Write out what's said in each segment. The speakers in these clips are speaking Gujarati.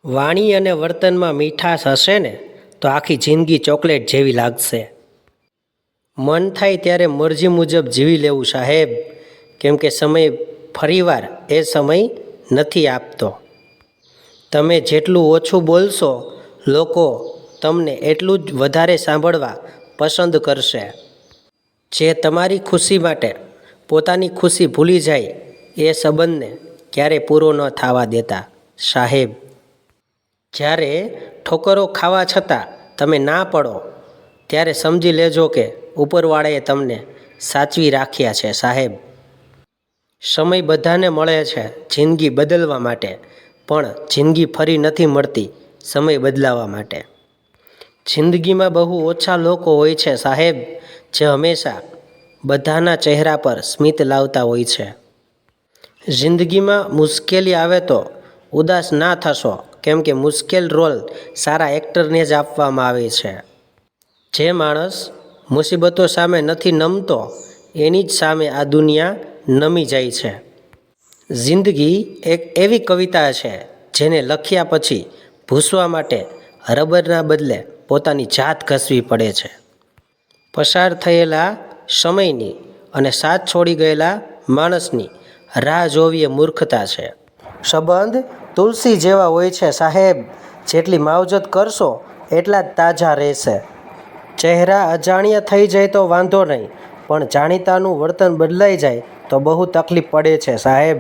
વાણી અને વર્તનમાં મીઠાશ હશે ને તો આખી જિંદગી ચોકલેટ જેવી લાગશે. મન થાય ત્યારે મરજી મુજબ જીવી લેવું સાહેબ, કેમ કે સમય ફરીવાર એ સમય નથી આપતો. તમે જેટલું ઓછું બોલશો, લોકો તમને એટલું જ વધારે સાંભળવા પસંદ કરશે. જે તમારી ખુશી માટે પોતાની ખુશી ભૂલી જાય એ સંબંધને ક્યારે પૂરો ન થવા દેતા સાહેબ. જ્યારે ઠોકરો ખાવા છતાં તમે ના પડો ત્યારે સમજી લેજો કે ઉપરવાળાએ તમને સાચવી રાખ્યા છે સાહેબ. સમય બધાને મળે છે જિંદગી બદલવા માટે, પણ જિંદગી ફરી નથી મળતી સમય બદલાવા માટે. જિંદગીમાં બહુ ઓછા લોકો હોય છે સાહેબ, જે હંમેશા બધાના ચહેરા પર સ્મિત લાવતા હોય છે. જિંદગીમાં મુશ્કેલી આવે તો ઉદાસ ના થશો, કેમ કે મુશ્કેલ રોલ સારા એક્ટરને જ આપવામાં આવે છે. જે માણસ મુસીબતો સામે નથી નમતો એની જ સામે આ દુનિયા નમી જાય છે. જિંદગી એક એવી કવિતા છે જેને લખ્યા પછી ભૂંસવા માટે રબરના બદલે પોતાની જાત ઘસવી પડે છે. પસાર થયેલા સમયની અને સાથ છોડી ગયેલા માણસની રાહ જોવી એ મૂર્ખતા છે. સંબંધ તુલસી જેવા હોય છે સાહેબ, જેટલી માવજત કરશો એટલા જ તાજા રહેશે. ચહેરા અજાણ્યા થઈ જાય તો વાંધો નહીં, પણ જાણીતાનું વર્તન બદલાઈ જાય તો બહુ તકલીફ પડે છે સાહેબ.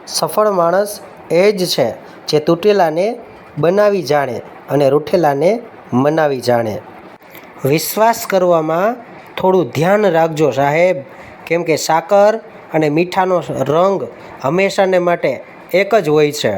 સફળ માણસ એ જ છે જે તૂટેલાને બનાવી જાણે અને રૂઠેલાને મનાવી જાણે. વિશ્વાસ કરવામાં થોડું ધ્યાન રાખજો સાહેબ, કેમ કે સાકર અને મીઠાનો રંગ હંમેશાને માટે એક જ હોય છે.